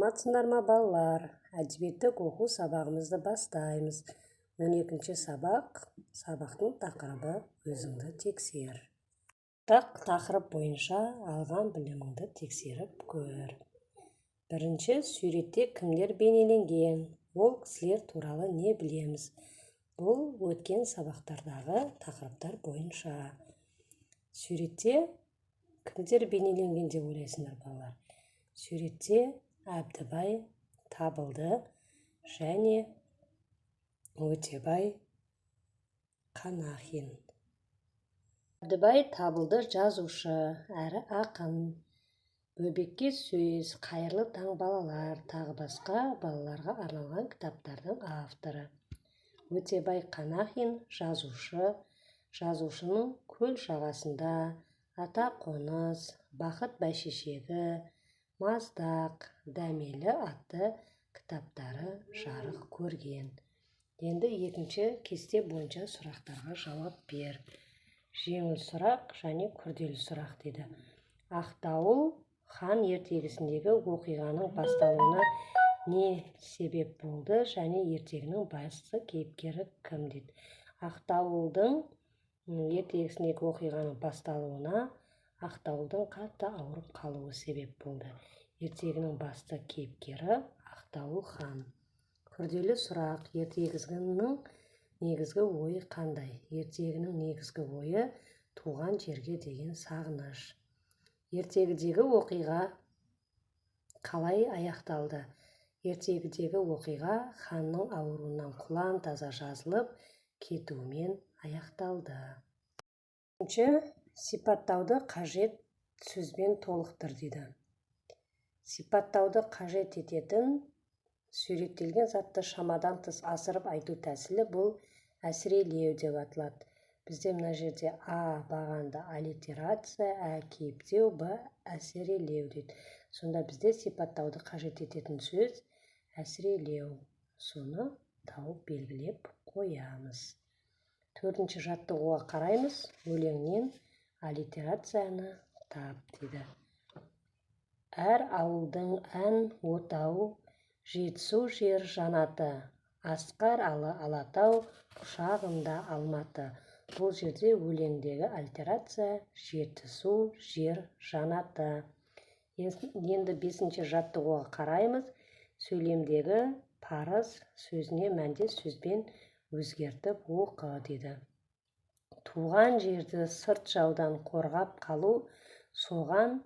Саламатсыздар ма балалар? Әдебиеттік оқу сабағымызды бастаймыз. 12-ші сабақтың тақырыбы өзіңді тексер. Тақырып бойынша алған біліміңді тексеріп көр. Бірінші, суретте кімдер бейнеленген? Ол кісілер туралы не білеміз? Бұл өткен сабақтардағы тақырыптар бойынша. Суретте кімдер бейнеленген деп ойлайсыңдар балалар? Суретте Әбдібай, Табылды және Өтебай, Қанахин. Әбдібай Табылды жазушы әрі ақын. Бөбекке сөз, қайырлы таң балалар, тағы басқа балаларға арналған кітаптардың авторы. Өтебай Қанахин жазушы, жазушының көл жағасында, ата қоныс, бақыт бәйшешегі, маздақ, дәмелі атты кітаптары жарық көрген. Енді екінші кесте бойынша сұрақтарға жауап бер. Жеңіл сұрақ және күрделі сұрақ дейді. Ақтауыл хан ертегісіндегі оқиғаның басталуына не себеп болды және ертегінің басты кейіпкері кім дейді. Ақтауылдың ертегісіндегі оқиғаның басталуына Ақтауылдың қатты ауырып қалуы себеп болды. Ертегінің басты кейіпкері Ақтауыл хан. Күрделі сұрақ. Ертегінің негізгі ойы қандай? Ертегінің негізгі ойы туған жерге деген сағыныш. Ертегідегі оқиға қалай аяқталды? Ертегідегі оқиға ханның ауруынан құлан таза жазылып кетуімен аяқталды. Сипаттауды қажет сөзбен толықтыр дейді. Сипаттауды қажет ететін суреттелген затты шамадан тыс асырып айту тәсілі бұл әсірелеу деп аталады. Бізде мына жерде А бағанды аллитерация, Ә кейіптеу, Б әсірелеу дейді. Сонда бізде сипаттауды қажет ететін сөз әсірелеу. Соны тауып белгілеп қоямыз. Төртінші жаттығуға қараймыз. Өлеңнен аллитерацияны тап дейді. Әр ауылдың ән отау, жетісу жер жанаты, асқар алатау, құшағында алматы. Бұл жерде өлеңдегі аллитерация жетісу жер жанаты. Енді бесінші жаттығуға қараймыз. Сөйлемдегі парыз сөзіне мәндес сөзбен өзгертіп оқы дейді. Туған жерді сырт жаудан қорғап қалу, соған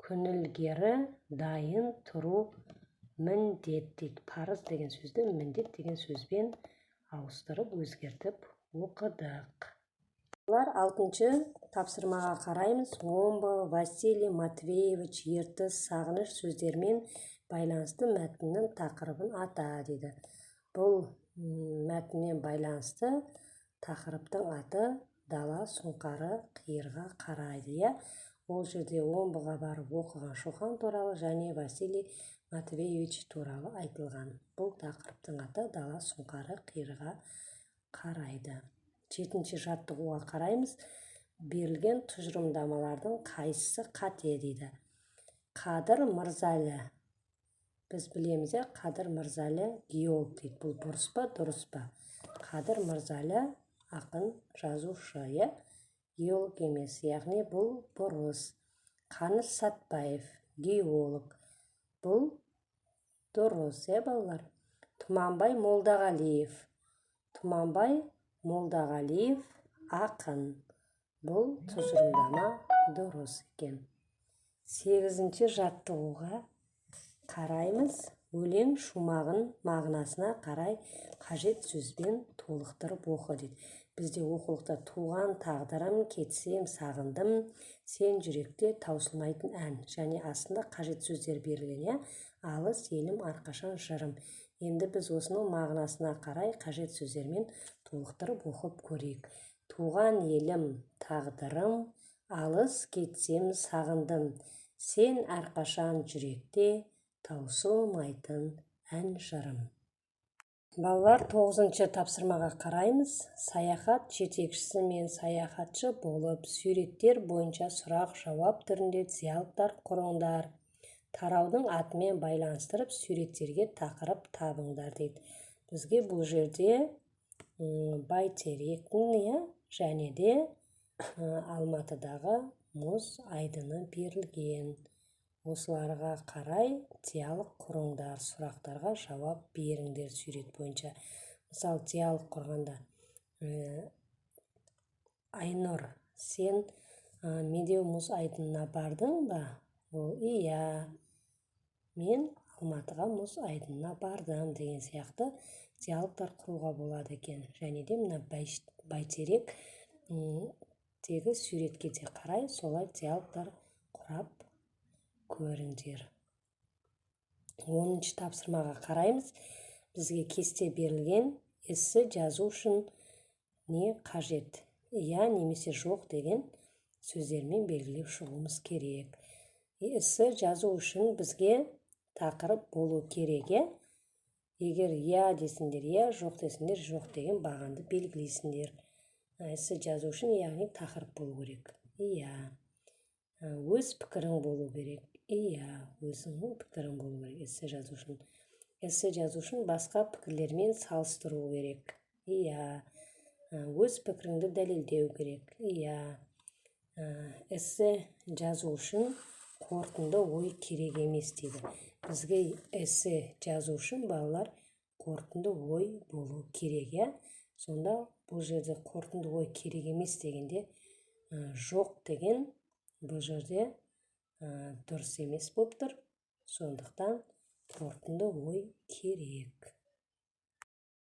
күнілгері дайын тұру міндет дейді. Парыз деген сөзді міндет деген сөзбен ауыстырып өзгертіп оқыдық. Алтыншы тапсырмаға қараймыз. Омбы Василий Матвеевич ертіс сағыныш сөздермен байланысты мәтіннің тақырыбын ата дейді. Бұл мәтінмен байланысты тақырыптың аты дала сұңқары қиырға қарайды. Ол жерде омбыға барып оқыған шоқан туралы және Василий Матвеевич туралы айтылған. Бұл тақырыптың аты дала сұңқары қиырға қарайды. Жетінші жаттығуға қараймыз. Берілген тұжырымдамалардың қайсысы қате дейді. Қадыр Мырзалы. Біз білеміз, Қадыр Мырзалы геолог дейді. Бұл бұрыс па, дұрыс па? Қадыр Мырзалы ақын жазушы, геолог емес, яғни бұл бұрыс. Қаныш Сәтбаев геолог. Бұл дұрыс, балалар. Тұманбай Молдағалиев. Тұманбай Молдағалиев ақын. Бұл тұжырымдама дұрыс екен. Сегізінші жаттығуға қараймыз. Өлең шумағын мағынасына қарай қажет сөзбен толықтырып оқы дейді. Бізде оқулықта туған тағдырым, кетсем сағындым, сен жүректе таусылмайтын ән және астында қажет сөздер берілген. Алыс елім, арқашан жырым. Енді біз осының мағынасына қарай қажет сөздермен толықтырып оқып көрейік. Туған елім, тағдырым, алыс кетсем сағындым, сен арқашан жүректе таусылмайтын ән жырым. Балалар, 9-шы тапсырмаға қараймыз. Саяхат жетекшісі мен саяхатшы болып, суреттер бойынша сұрақ-жауап түрінде диалогтар құрыңдар. тараудың атымен байланыстырып суреттерге тақырып табыңдар дейді. Бізге бұл жерде Бәйтеректің және де Алматыдағы мұз айдыны берілген. Осыларға қарай диалог құрыңдар, сұрақтарға жауап беріңдер сурет бойынша. Мысалы, диалог құрғанда Айнұр, сен медеу мұз айдынына бардың ба? Ол иә, мен Алматыға мұз айдынына бардым деген сияқты диалогтар құруға болады екен. Және де мына Бәйтерек тегі суретке де қарай солай диалогтар құрап көріңдер. 10-ші тапсырмаға қараймыз. Бізге кесте берілген. Эссе жазу үшін не қажет? Иә немесе жоқ деген сөздермен белгілеп шығуымыз керек. Эссе жазу үшін бізге тақырып болу керек. Егер иә десіңдер, иә, жоқ десіңдер, жоқ деген бағанды белгілейсіңдер. Эссе жазу үшін яғни тақырып болу керек. Иә. Өз пікірің болу керек. Иә, өзіңнің пікірің болу керек эссе жазу үшін. Эссе жазу үшін басқа пікірлермен салыстыру керек. Иә. Өз пікіріңді дәлелдеу керек. Иә. Эссе жазу үшін қорытынды ой керек емес дейді. Бізге эссе жазу үшін балалар қорытынды ой болу керек. Сонда бұл жерде қорытынды ой керек емес дегенде жоқ деген бұл жерде дұрыс емес болып тұр. Сондықтан қорытынды ой керек.